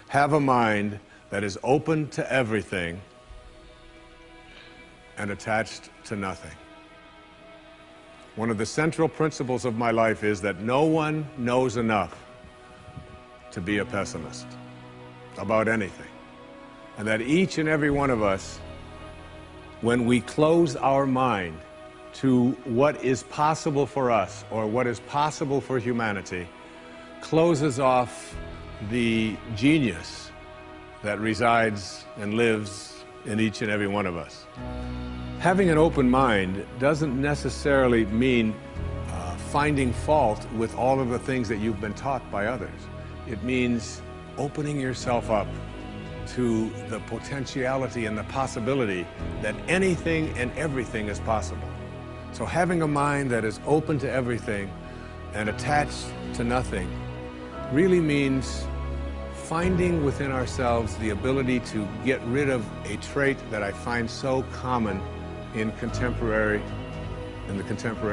have a mind that is open to everything and attached to nothing. One of the central principles of my life is that no one knows enough to be a pessimist about anything. And that each and every one of us, when we close our mind to what is possible for us or what is possible for humanity, closes off the genius that resides and lives in each and every one of us. Having an open mind doesn't necessarily mean finding fault with all of the things that you've been taught by others. It means opening yourself up to the potentiality and the possibility that anything and everything is possible. So having a mind that is open to everything and attached to nothing really means finding within ourselves the ability to get rid of a trait that I find so common in the contemporary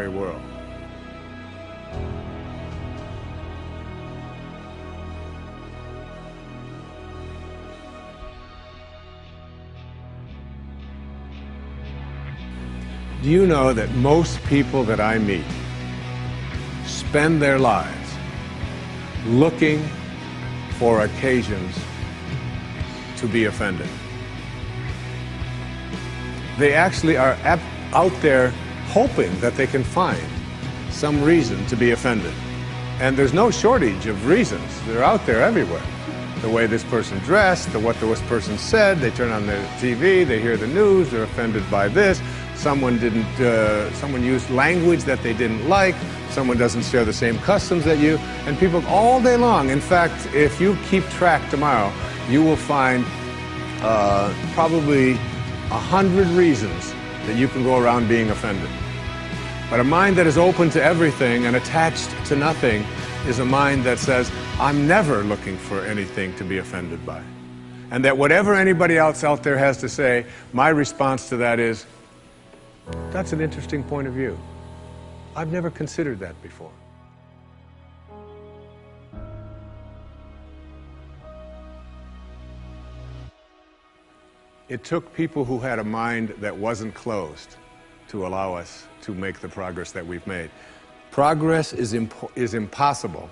world. Do you know that most people that I meet spend their lives looking for occasions to be offended? They actually are out there hoping that they can find some reason to be offended. And there's no shortage of reasons. They're out there everywhere. The way this person dressed, what this person said, they turn on their TV, they hear the news, they're offended by this. Someone used language that they didn't like, someone doesn't share the same customs that you, and people all day long. In fact, if you keep track tomorrow, you will find probably 100 reasons that you can go around being offended. But a mind that is open to everything and attached to nothing is a mind that says, I'm never looking for anything to be offended by. And that whatever anybody else out there has to say, my response to that is, that's an interesting point of view. I've never considered that before. It took people who had a mind that wasn't closed to allow us to make the progress that we've made. Progress is impossible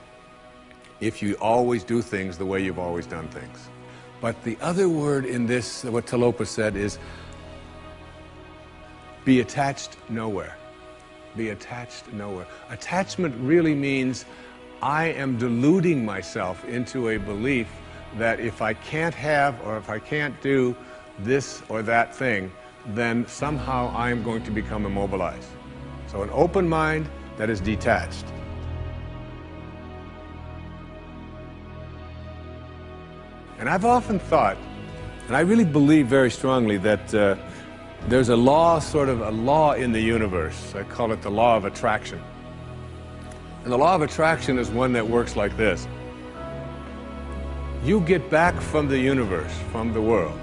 if you always do things the way you've always done things. But the other word in this, what Talopa said, is be attached nowhere. Be attached nowhere. Attachment really means I am deluding myself into a belief that if I can't have or if I can't do this or that thing, then somehow I am going to become immobilized. So an open mind that is detached. And I've often thought, and I really believe very strongly that there's a law, sort of a law in the universe. I call it the law of attraction. And the law of attraction is one that works like this. You get back from the universe, from the world,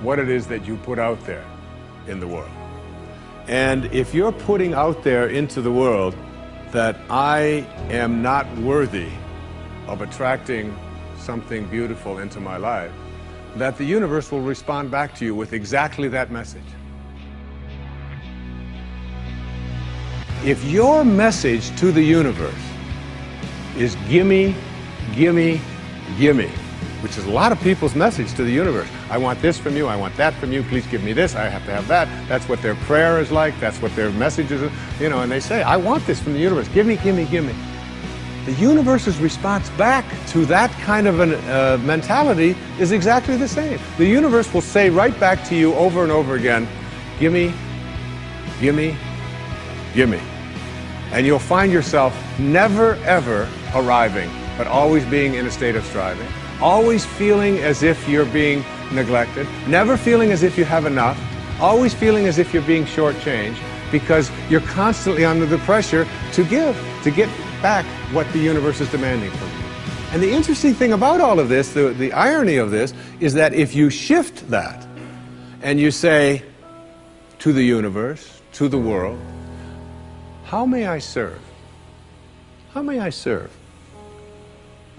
what it is that you put out there in the world. And if you're putting out there into the world that I am not worthy of attracting something beautiful into my life, that the universe will respond back to you with exactly that message. If your message to the universe is gimme, gimme, gimme, which is a lot of people's message to the universe. I want this from you, I want that from you, please give me this, I have to have that. That's what their prayer is like, that's what their message is, you know, and they say, I want this from the universe, gimme, gimme, gimme. The universe's response back to that kind of a mentality is exactly the same. The universe will say right back to you over and over again, gimme, gimme, gimme. And you'll find yourself never ever arriving, but always being in a state of striving. Always feeling as if you're being neglected, never feeling as if you have enough, always feeling as if you're being shortchanged, because you're constantly under the pressure to give, to get back what the universe is demanding from you. And the interesting thing about all of this, the irony of this, is that if you shift that and you say to the universe, to the world, how may I serve? How may I serve?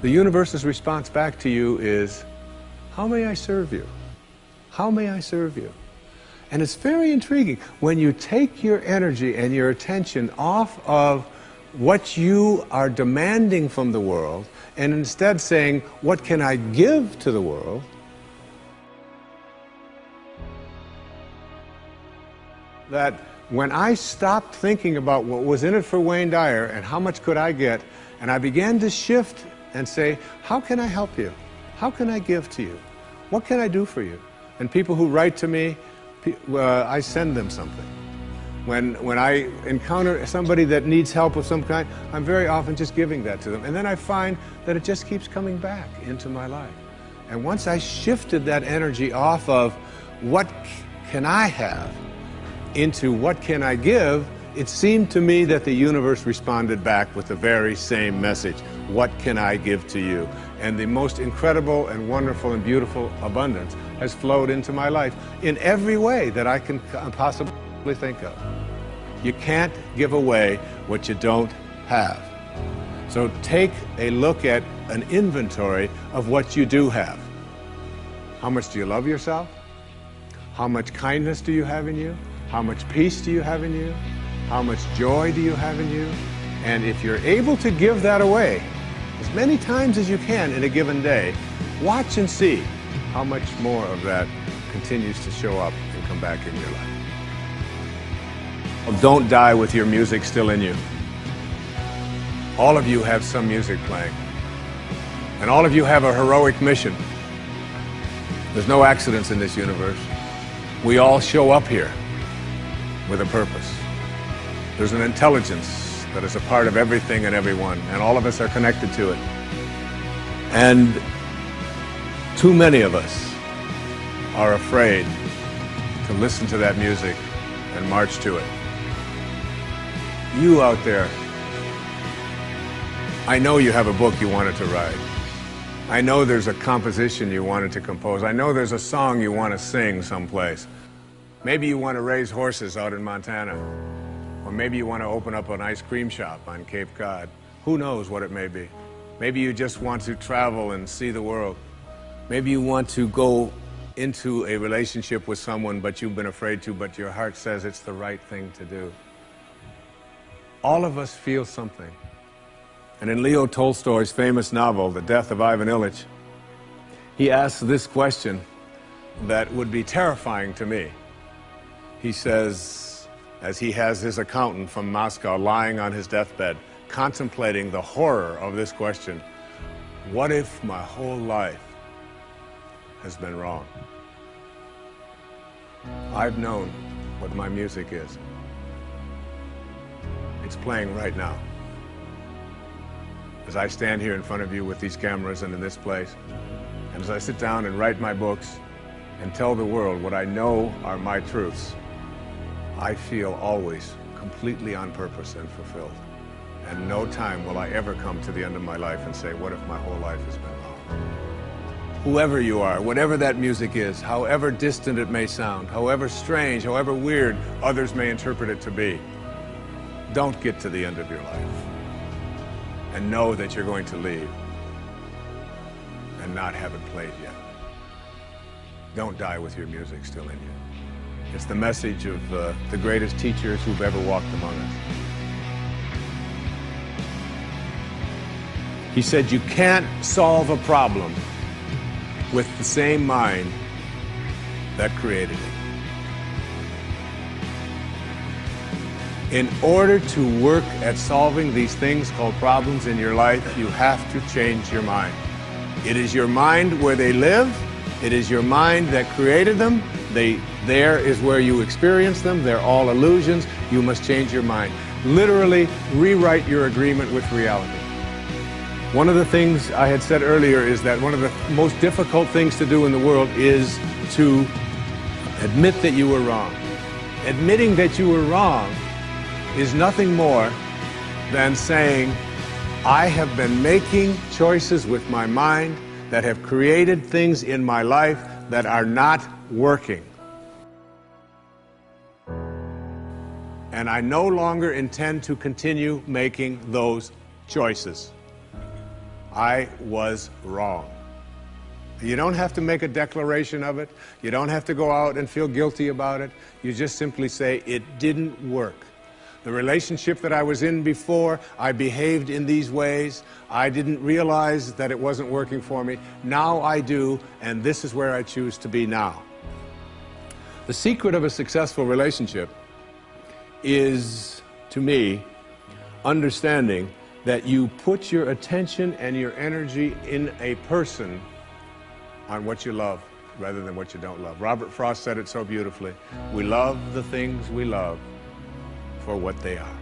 The universe's response back to you is, How may I serve you? How may I serve you? And it's very intriguing. When you take your energy and your attention off of what you are demanding from the world, and instead saying, what can I give to the world? That when I stopped thinking about what was in it for Wayne Dyer and how much could I get, and I began to shift and say, how can I help you? How can I give to you? What can I do for you? And people who write to me, I send them something. When I encounter somebody that needs help of some kind, I'm very often just giving that to them. And then I find that it just keeps coming back into my life. And once I shifted that energy off of what can I have into what can I give, it seemed to me that the universe responded back with the very same message. What can I give to you? And the most incredible and wonderful and beautiful abundance has flowed into my life in every way that I can possibly think of. You can't give away what you don't have. So take a look at an inventory of what you do have. How much do you love yourself? How much kindness do you have in you? How much peace do you have in you? How much joy do you have in you? And if you're able to give that away as many times as you can in a given day, watch and see how much more of that continues to show up and come back in your life. Well, don't die with your music still in you. All of you have some music playing. And all of you have a heroic mission. There's no accidents in this universe. We all show up here with a purpose. There's an intelligence that is a part of everything and everyone, and all of us are connected to it. And too many of us are afraid to listen to that music and march to it. You out there, I know you have a book you wanted to write. I know there's a composition you wanted to compose. I know there's a song you want to sing someplace. Maybe you want to raise horses out in Montana. Or maybe you want to open up an ice cream shop on Cape Cod. Who knows what it may be. Maybe you just want to travel and see the world. Maybe you want to go into a relationship with someone but you've been afraid to, but your heart says it's the right thing to do. All of us feel something. And in Leo Tolstoy's famous novel, The Death of Ivan Ilyich, he asks this question that would be terrifying to me. He says, as he has his accountant from Moscow lying on his deathbed, contemplating the horror of this question, what if my whole life has been wrong? I've known what my music is. It's playing right now. As I stand here in front of you with these cameras and in this place, and as I sit down and write my books and tell the world what I know are my truths, I feel always completely on purpose and fulfilled. And no time will I ever come to the end of my life and say, what if my whole life has been wrong? Whoever you are, whatever that music is, however distant it may sound, however strange, however weird others may interpret it to be, don't get to the end of your life and know that you're going to leave and not have it played yet. Don't die with your music still in you. It's the message of the greatest teachers who've ever walked among us. He said, you can't solve a problem with the same mind that created it. In order to work at solving these things called problems in your life, you have to change your mind. It is your mind where they live. It is your mind that created them. There is where you experience them. They're all illusions. You must change your mind. Literally rewrite your agreement with reality. One of the things I had said earlier is that one of the most difficult things to do in the world is to admit that you were wrong. Admitting that you were wrong is nothing more than saying, I have been making choices with my mind that have created things in my life that are not working. And I no longer intend to continue making those choices. I was wrong. You don't have to make a declaration of it. You don't have to go out and feel guilty about it. You just simply say, it didn't work. The relationship that I was in before, I behaved in these ways. I didn't realize that it wasn't working for me. Now I do, and this is where I choose to be now. The secret of a successful relationship is, to me, understanding that you put your attention and your energy in a person on what you love rather than what you don't love. Robert Frost said it so beautifully. We love the things we love for what they are.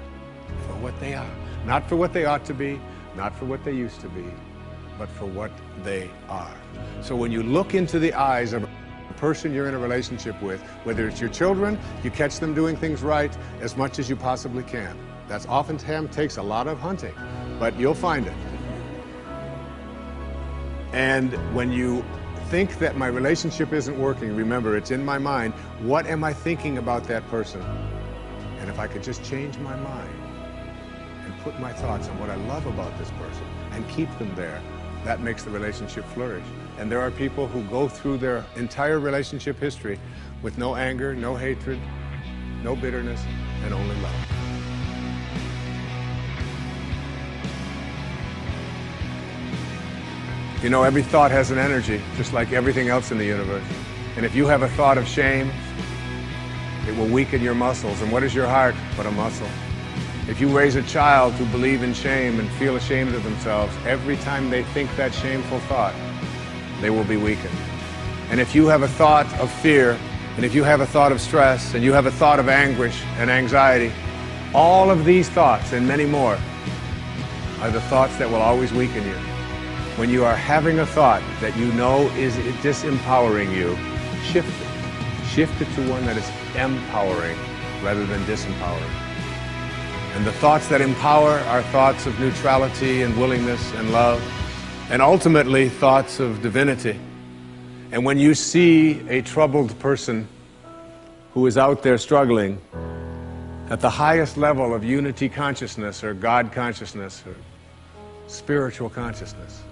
For what they are. Not for what they ought to be, not for what they used to be, but for what they are. So when you look into the eyes of a person you're in a relationship with, whether it's your children, you catch them doing things right as much as you possibly can. That's oftentimes takes a lot of hunting, but you'll find it. And when you think that my relationship isn't working, remember, it's in my mind. What am I thinking about that person? And if I could just change my mind and put my thoughts on what I love about this person and keep them there, that makes the relationship flourish. And there are people who go through their entire relationship history with no anger, no hatred, no bitterness, and only love. You know, every thought has an energy, just like everything else in the universe. And if you have a thought of shame, it will weaken your muscles. And what is your heart but a muscle? If you raise a child who believe in shame and feel ashamed of themselves, every time they think that shameful thought, they will be weakened. And if you have a thought of fear, and if you have a thought of stress, and you have a thought of anguish and anxiety, all of these thoughts and many more are the thoughts that will always weaken you. When you are having a thought that you know is disempowering you, shift it. Shift it to one that is empowering rather than disempowering. And the thoughts that empower are thoughts of neutrality and willingness and love, and ultimately thoughts of divinity. And when you see a troubled person who is out there struggling at the highest level of unity consciousness or God consciousness or spiritual consciousness,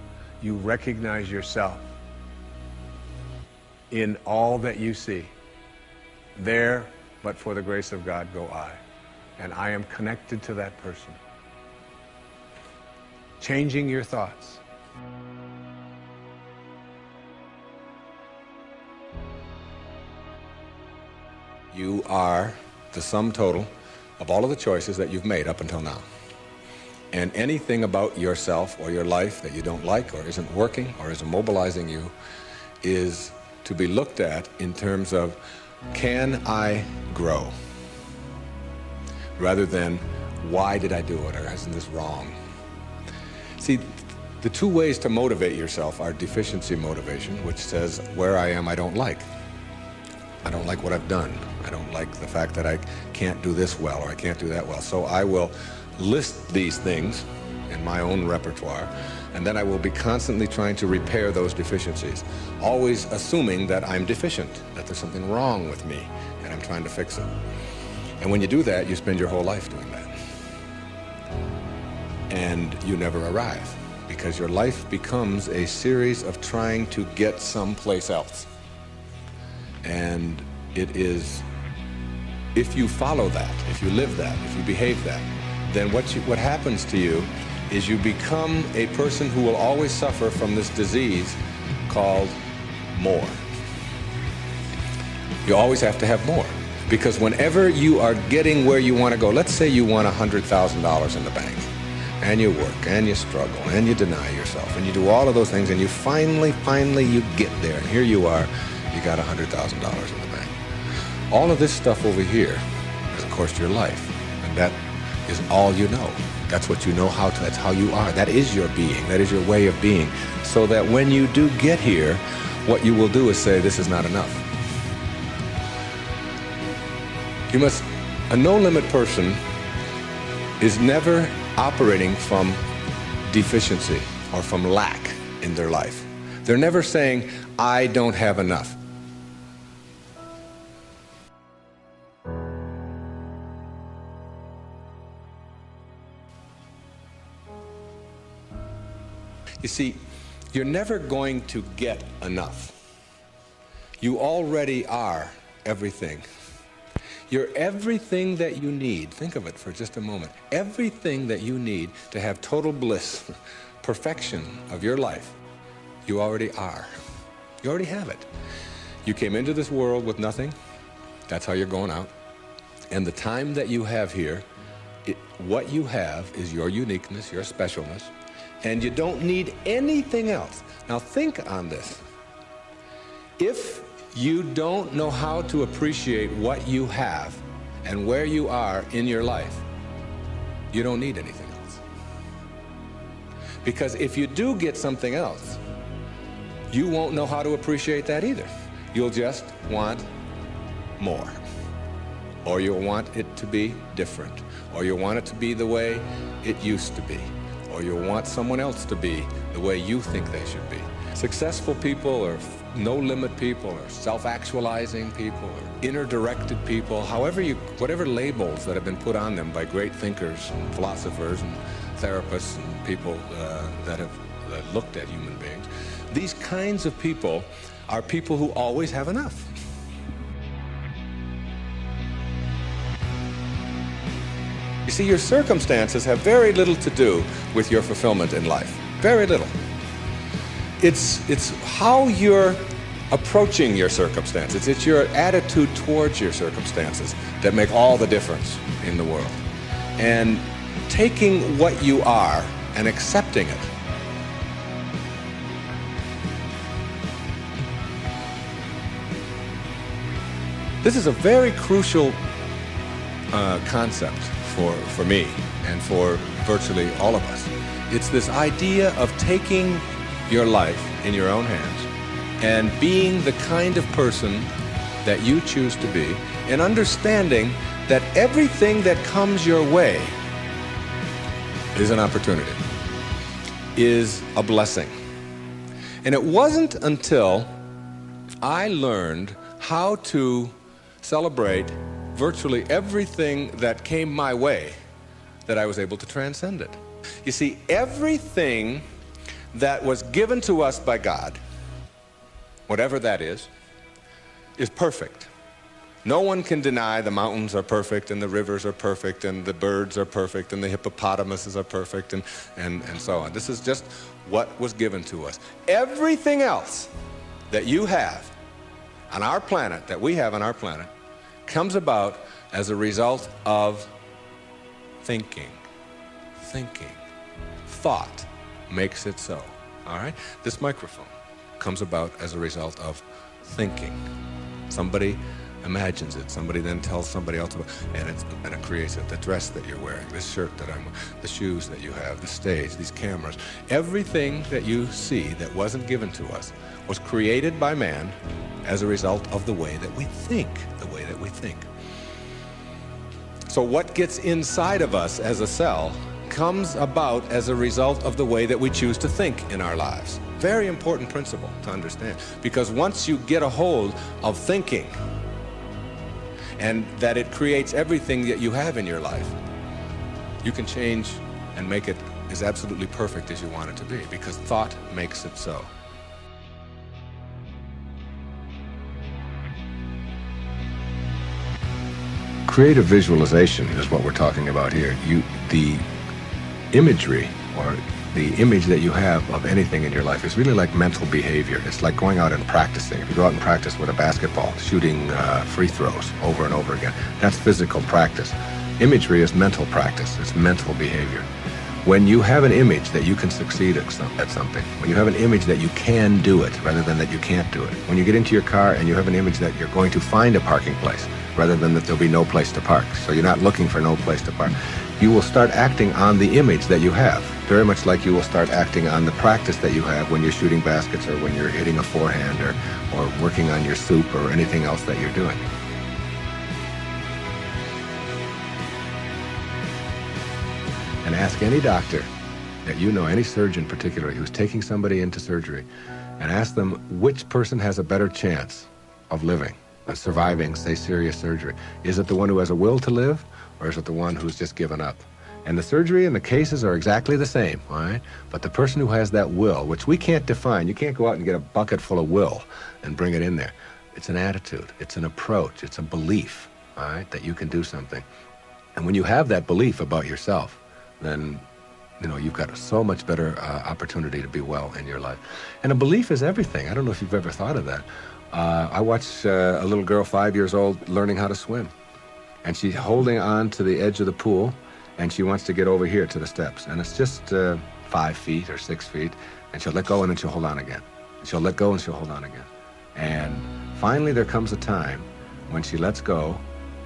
you recognize yourself in all that you see. There, but for the grace of God, go I. And I am connected to that person. Changing your thoughts. You are the sum total of all of the choices that you've made up until now. And anything about yourself or your life that you don't like or isn't working or isn't mobilizing you is to be looked at in terms of, can I grow? Rather than, why did I do it, or isn't this wrong? See, the two ways to motivate yourself are deficiency motivation, which says, where I am I don't like. I don't like what I've done. I don't like the fact that I can't do this well or I can't do that well. So I will list these things in my own repertoire, and then I will be constantly trying to repair those deficiencies, always assuming that I'm deficient, that there's something wrong with me, and I'm trying to fix it. And when you do that, you spend your whole life doing that. And you never arrive, because your life becomes a series of trying to get someplace else. And it is, if you follow that, if you live that, if you behave that, then what happens to you is you become a person who will always suffer from this disease called more. You always have to have more. Because whenever you are getting where you want to go, let's say you want $100,000 in the bank, and you work, and you struggle, and you deny yourself, and you do all of those things, and you finally you get there, and here you are, you got $100,000 in the bank. All of this stuff over here is, of course, your life, and that is all you know. That's what you know how to, that's how you are. That is your being, that is your way of being. So that when you do get here, what you will do is say, this is not enough. A no-limit person is never operating from deficiency or from lack in their life. They're never saying, I don't have enough. You see, You're never going to get enough. You already are everything. You're everything that you need. Think of it for just a moment. Everything that you need to have total bliss, perfection of your life, you already are. You already have it. You came into this world with nothing. That's how you're going out. And the time that you have here, what you have is your uniqueness, your specialness, and you don't need anything else. Now think on this. If you don't know how to appreciate what you have and where you are in your life, you don't need anything else. Because if you do get something else, you won't know how to appreciate that either. You'll just want more. Or you'll want it to be different. Or you'll want it to be the way it used to be. Or you'll want someone else to be the way you think they should be. Successful people or no-limit people or self-actualizing people or inner-directed people, whatever labels that have been put on them by great thinkers and philosophers and therapists and people that have looked at human beings, these kinds of people are people who always have enough. You see, your circumstances have very little to do with your fulfillment in life. Very little. It's how you're approaching your circumstances. It's your attitude towards your circumstances that make all the difference in the world. And taking what you are and accepting it. This is a very crucial concept for me and for virtually all of us. It's this idea of taking your life in your own hands and being the kind of person that you choose to be, and understanding that everything that comes your way is an opportunity, is a blessing. And it wasn't until I learned how to celebrate virtually everything that came my way that I was able to transcend it. You see, everything that was given to us by God, whatever that is perfect. No one can deny the mountains are perfect and the rivers are perfect and the birds are perfect and the hippopotamuses are perfect and so on. This is just what was given to us. Everything else that you have on our planet, that we have on our planet, comes about as a result of thinking. Thinking. Thought makes it so. All right? This microphone comes about as a result of thinking. Somebody imagines it. Somebody then tells somebody else about it, and it creates it. The dress that you're wearing, this shirt that I'm wearing, the shoes that you have, the stage, these cameras. Everything that you see that wasn't given to us was created by man as a result of the way that we think. So what gets inside of us as a cell comes about as a result of the way that we choose to think in our lives. Very important principle to understand, because once you get a hold of thinking and that it creates everything that you have in your life, you can change and make it as absolutely perfect as you want it to be, because thought makes it so. Creative visualization is what we're talking about here. The imagery or the image that you have of anything in your life is really like mental behavior. It's like going out and practicing. If you go out and practice with a basketball, shooting free throws over and over again, that's physical practice. Imagery is mental practice. It's mental behavior. When you have an image that you can succeed at something, when you have an image that you can do it rather than that you can't do it, when you get into your car and you have an image that you're going to find a parking place rather than that there'll be no place to park, so you're not looking for no place to park, you will start acting on the image that you have, very much like you will start acting on the practice that you have when you're shooting baskets or when you're hitting a forehand or working on your soup or anything else that you're doing. And ask any doctor that you know, any surgeon particularly, who's taking somebody into surgery, and ask them which person has a better chance of living, of surviving, say, serious surgery. Is it the one who has a will to live, or is it the one who's just given up? And the surgery and the cases are exactly the same, all right? But the person who has that will, which we can't define, you can't go out and get a bucket full of will and bring it in there. It's an attitude, it's an approach, it's a belief, all right, that you can do something. And when you have that belief about yourself, then, you know, you've got so much better opportunity to be well in your life. And a belief is everything. I don't know if you've ever thought of that. I watched a little girl, 5 years old, learning how to swim. And she's holding on to the edge of the pool, and she wants to get over here to the steps. And it's just 5 feet or 6 feet, and she'll let go, and then she'll hold on again. She'll let go, and she'll hold on again. And finally, there comes a time when she lets go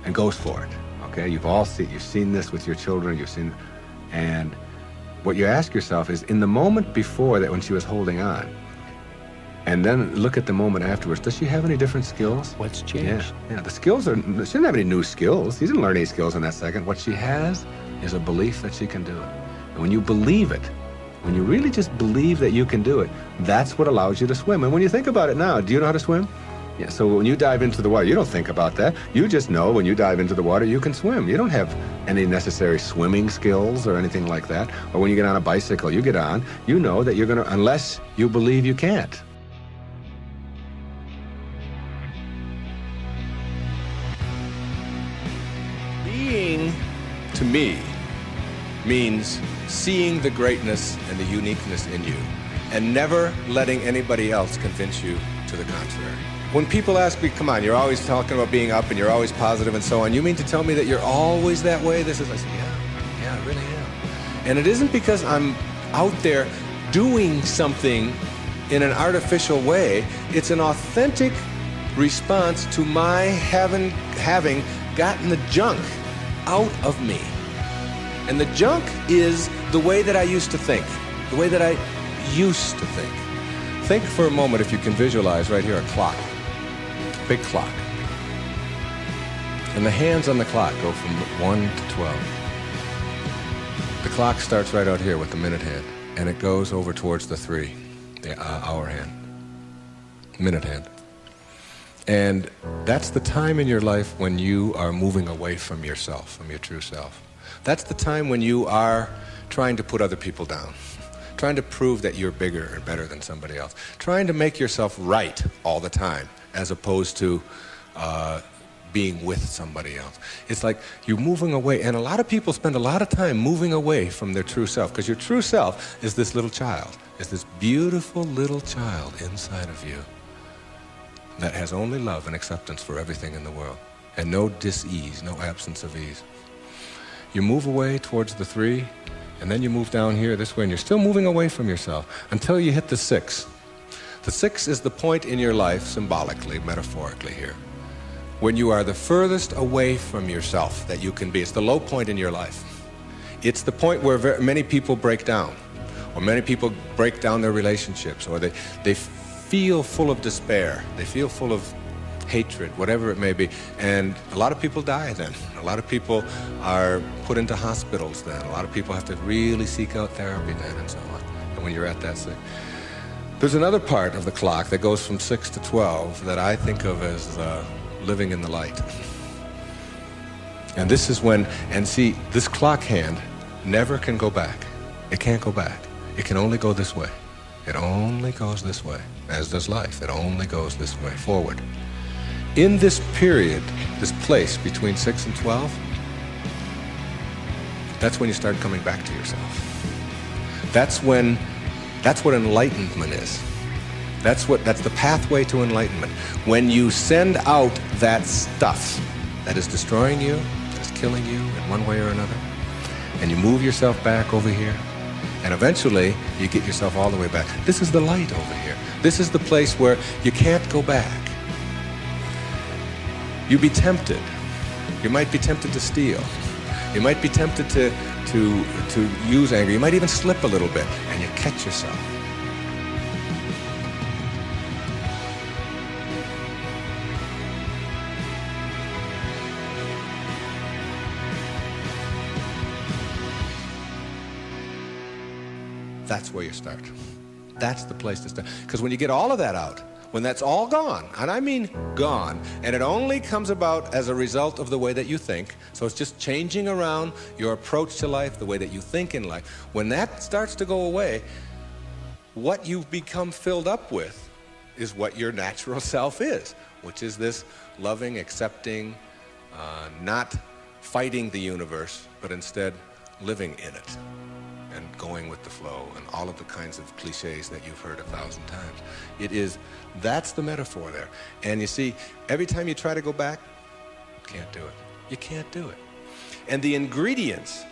and goes for it. Okay, you've seen this with your children. And what you ask yourself is, in the moment before that, when she was holding on, and then look at the moment afterwards, does she have any different skills? What's changed? Yeah, the skills she didn't have any new skills. She didn't learn any skills in that second. What she has is a belief that she can do it. And when you believe it, when you really just believe that you can do it, that's what allows you to swim. And when you think about it now, do you know how to swim? Yeah, so when you dive into the water, you don't think about that. You just know when you dive into the water, you can swim. You don't have any necessary swimming skills or anything like that. Or when you get on a bicycle, you get on, you know that you're going to, unless you believe you can't. Being, to me, means seeing the greatness and the uniqueness in you and never letting anybody else convince you to the contrary. When people ask me, come on, you're always talking about being up and you're always positive and so on, you mean to tell me that you're always that way? I say, yeah, I really am. And it isn't because I'm out there doing something in an artificial way. It's an authentic response to my having gotten the junk out of me. And the junk is the way that I used to think, the way that I used to think. Think for a moment, if you can visualize right here, a clock, big clock. And the hands on the clock go from 1 to 12. The clock starts right out here with the minute hand, and it goes over towards the 3, the hour hand, minute hand. And that's the time in your life when you are moving away from yourself, from your true self. That's the time when you are trying to put other people down, trying to prove that you're bigger and better than somebody else, trying to make yourself right all the time, as opposed to being with somebody else. It's like you're moving away, and a lot of people spend a lot of time moving away from their true self, because your true self is this little child, is this beautiful little child inside of you that has only love and acceptance for everything in the world, and no dis-ease, no absence of ease. You move away towards the 3, and then you move down here this way, and you're still moving away from yourself until you hit the 6. The 6 is the point in your life, symbolically, metaphorically here, when you are the furthest away from yourself that you can be. It's the low point in your life. It's the point where many people break down, or many people break down their relationships, or they feel full of despair, they feel full of hatred, whatever it may be. And a lot of people die then. A lot of people are put into hospitals then. A lot of people have to really seek out therapy then, and so on. And when you're at that sick. There's another part of the clock that goes from 6 to 12 that I think of as living in the light. And this is when, and see, this clock hand never can go back. It can't go back. It can only go this way. It only goes this way, as does life. It only goes this way, forward. In this period, this place between 6 and 12, that's when you start coming back to yourself. That's what enlightenment is. That's the pathway to enlightenment. When you send out that stuff that is destroying you, that is killing you in one way or another, and you move yourself back over here, and eventually you get yourself all the way back. This is the light over here. This is the place where you can't go back. You'd be tempted. You might be tempted to steal. You might be tempted to use anger. You might even slip a little bit, and you catch yourself. That's where you start. That's the place to start. Because when you get all of that out, when that's all gone, and I mean gone, and it only comes about as a result of the way that you think, so it's just changing around your approach to life, the way that you think in life, when that starts to go away, what you've become filled up with is what your natural self is, which is this loving, accepting, not fighting the universe, but instead living in it and going with the flow and all of the kinds of cliches that you've heard 1,000 times. That's the metaphor there. And you see, every time you try to go back, can't do it. You can't do it. And the ingredients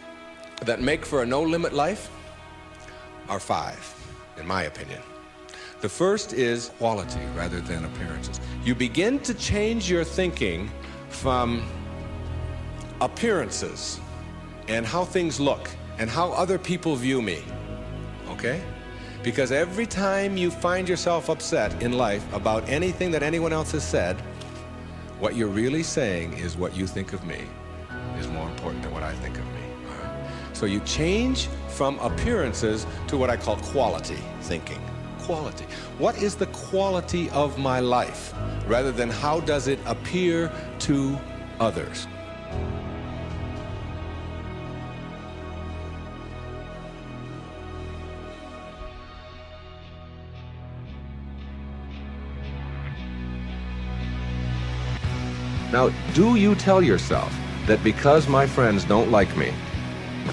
that make for a no-limit life are 5, in my opinion. The first is quality rather than appearances. You begin to change your thinking from appearances and how things look and how other people view me, okay? Because every time you find yourself upset in life about anything that anyone else has said, what you're really saying is what you think of me is more important than what I think of me. All right? So you change from appearances to what I call quality thinking. Quality. What is the quality of my life rather than how does it appear to others? Now, do you tell yourself that because my friends don't like me,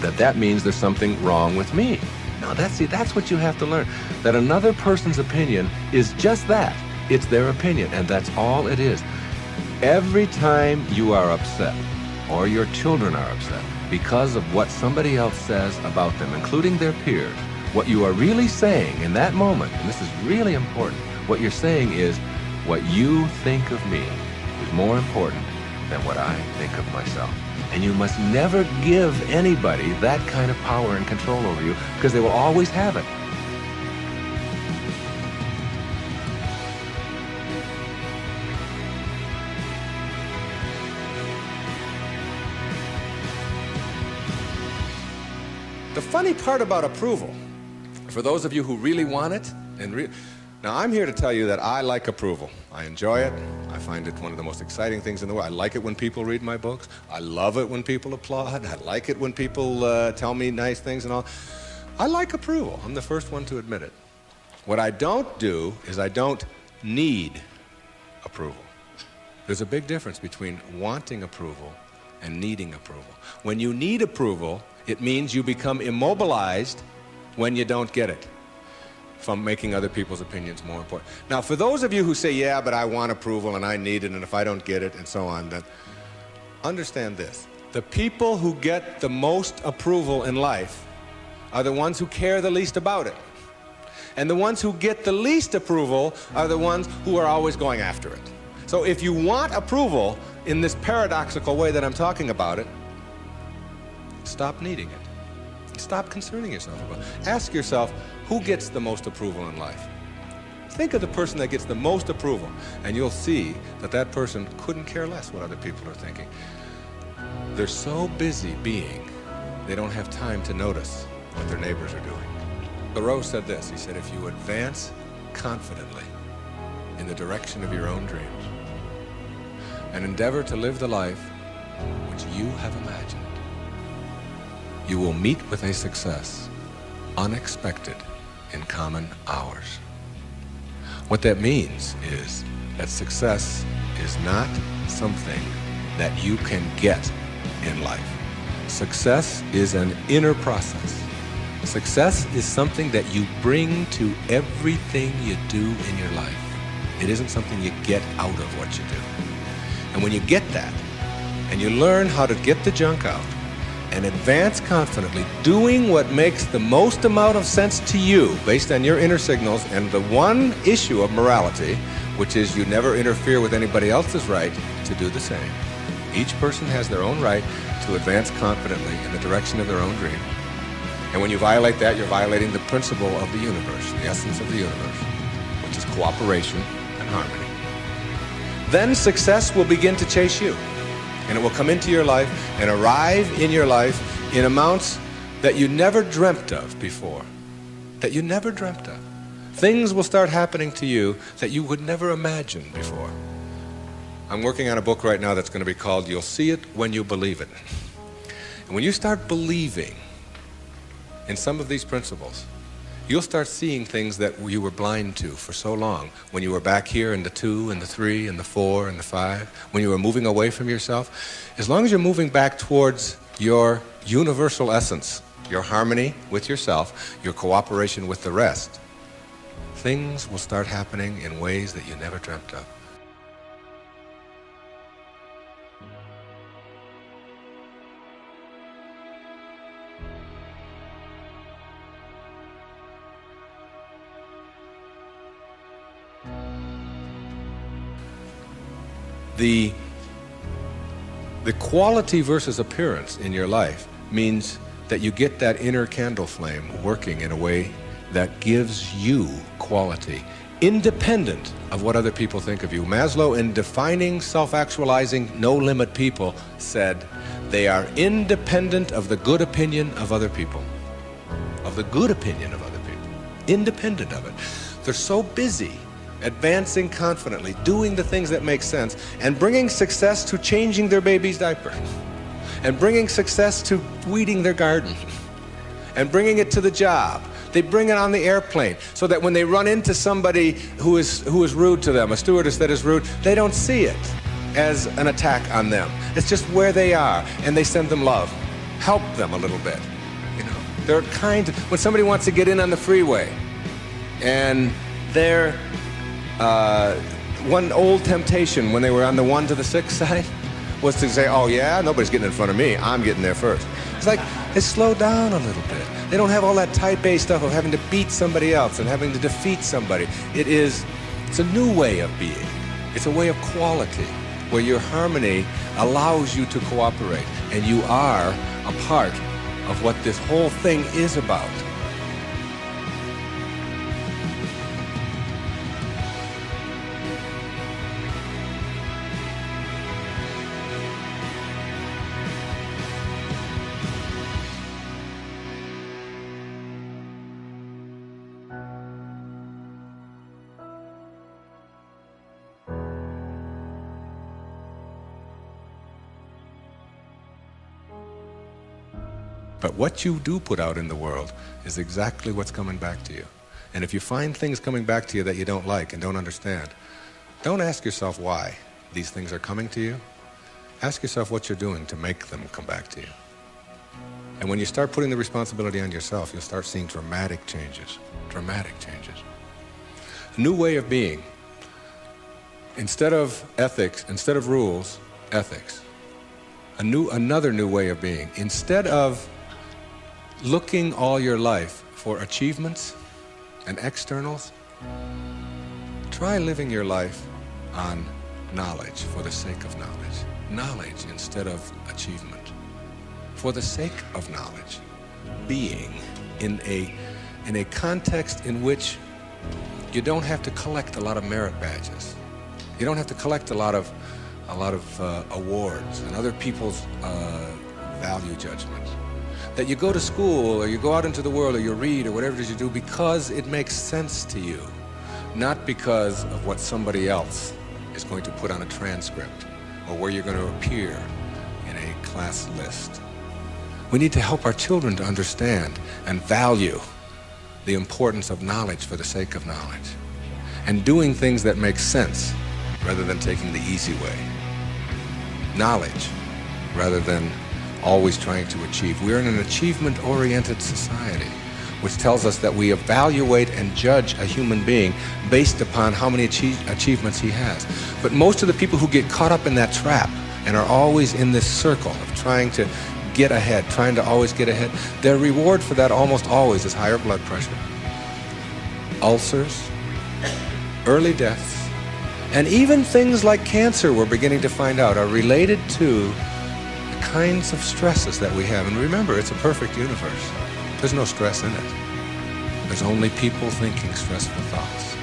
that means there's something wrong with me? Now, that's what you have to learn, that another person's opinion is just that. It's their opinion, and that's all it is. Every time you are upset, or your children are upset, because of what somebody else says about them, including their peers, what you are really saying in that moment, and this is really important, what you're saying is, what you think of me is more important than what I think of myself. And you must never give anybody that kind of power and control over you, because they will always have it. The funny part about approval, for those of you who really want it, now I'm here to tell you that I like approval. I enjoy it. I find it one of the most exciting things in the world. I like it when people read my books. I love it when people applaud. I like it when people tell me nice things and all. I like approval. I'm the first one to admit it. What I don't do is I don't need approval. There's a big difference between wanting approval and needing approval. When you need approval, it means you become immobilized when you don't get it, from making other people's opinions more important. Now, for those of you who say, yeah, but I want approval and I need it, and if I don't get it, and so on, then understand this. The people who get the most approval in life are the ones who care the least about it. And the ones who get the least approval are the ones who are always going after it. So if you want approval in this paradoxical way that I'm talking about it, stop needing it. Stop concerning yourself about it. Ask yourself, who gets the most approval in life? Think of the person that gets the most approval, and you'll see that that person couldn't care less what other people are thinking. They're so busy being, they don't have time to notice what their neighbors are doing. Thoreau said this, he said, if you advance confidently in the direction of your own dreams and endeavor to live the life which you have imagined, you will meet with a success unexpected in common hours. What that means is that success is not something that you can get in life. Success is an inner process. Success is something that you bring to everything you do in your life. It isn't something you get out of what you do. And when you get that, and you learn how to get the junk out, and advance confidently, doing what makes the most amount of sense to you based on your inner signals and the one issue of morality, which is you never interfere with anybody else's right to do the same. Each person has their own right to advance confidently in the direction of their own dream. And when you violate that, you're violating the principle of the universe, the essence of the universe, which is cooperation and harmony. Then success will begin to chase you. And it will come into your life and arrive in your life in amounts that you never dreamt of before. That you never dreamt of. Things will start happening to you that you would never imagine before. I'm working on a book right now that's going to be called You'll See It When You Believe It. And when you start believing in some of these principles, you'll start seeing things that you were blind to for so long. When you were back here in the 2 and the 3 and the 4 and the 5, when you were moving away from yourself, as long as you're moving back towards your universal essence, your harmony with yourself, your cooperation with the rest, things will start happening in ways that you never dreamt of. The quality versus appearance in your life means that you get that inner candle flame working in a way that gives you quality, independent of what other people think of you. Maslow, in defining self-actualizing, no-limit people, said they are independent of the good opinion of other people. Of the good opinion of other people. Independent of it. They're so busy advancing confidently, doing the things that make sense, and bringing success to changing their baby's diaper, and bringing success to weeding their garden, and bringing it to the job. They bring it on the airplane, so that when they run into somebody who is rude to them, a stewardess that is rude, they don't see it as an attack on them. It's just where they are, and they send them love. Help them a little bit. You know, they're kind. When somebody wants to get in on the freeway, and they're one old temptation when they were on the 1 to the 6 side was to say, oh yeah, nobody's getting in front of me, I'm getting there first. It's like, they slow down a little bit. They don't have all that type A stuff of having to beat somebody else and having to defeat somebody. It's a new way of being. It's a way of quality, where your harmony allows you to cooperate, and you are a part of what this whole thing is about. But what you do put out in the world is exactly what's coming back to you. And if you find things coming back to you that you don't like and don't understand, don't ask yourself why these things are coming to you. Ask yourself what you're doing to make them come back to you. And when you start putting the responsibility on yourself, you'll start seeing dramatic changes. Dramatic changes. A new way of being. Instead of ethics, instead of rules, ethics. Another new way of being. Instead of looking all your life for achievements and externals, try living your life on knowledge for the sake of knowledge. Knowledge instead of achievement. For the sake of knowledge. Being in a context in which you don't have to collect a lot of merit badges. You don't have to collect a lot of awards and other people's value judgments. That you go to school, or you go out into the world, or you read, or whatever it is you do, because it makes sense to you, not because of what somebody else is going to put on a transcript, or where you're going to appear in a class list. We need to help our children to understand and value the importance of knowledge for the sake of knowledge, and doing things that make sense rather than taking the easy way. Knowledge rather than always trying to achieve. We're in an achievement-oriented society, which tells us that we evaluate and judge a human being based upon how many achievements he has. But most of the people who get caught up in that trap and are always in this circle of trying to get ahead, trying to always get ahead, their reward for that almost always is higher blood pressure, ulcers, early deaths, and even things like cancer, we're beginning to find out, are related to the kinds of stresses that we have. And remember, it's a perfect universe. There's no stress in it. There's only people thinking stressful thoughts.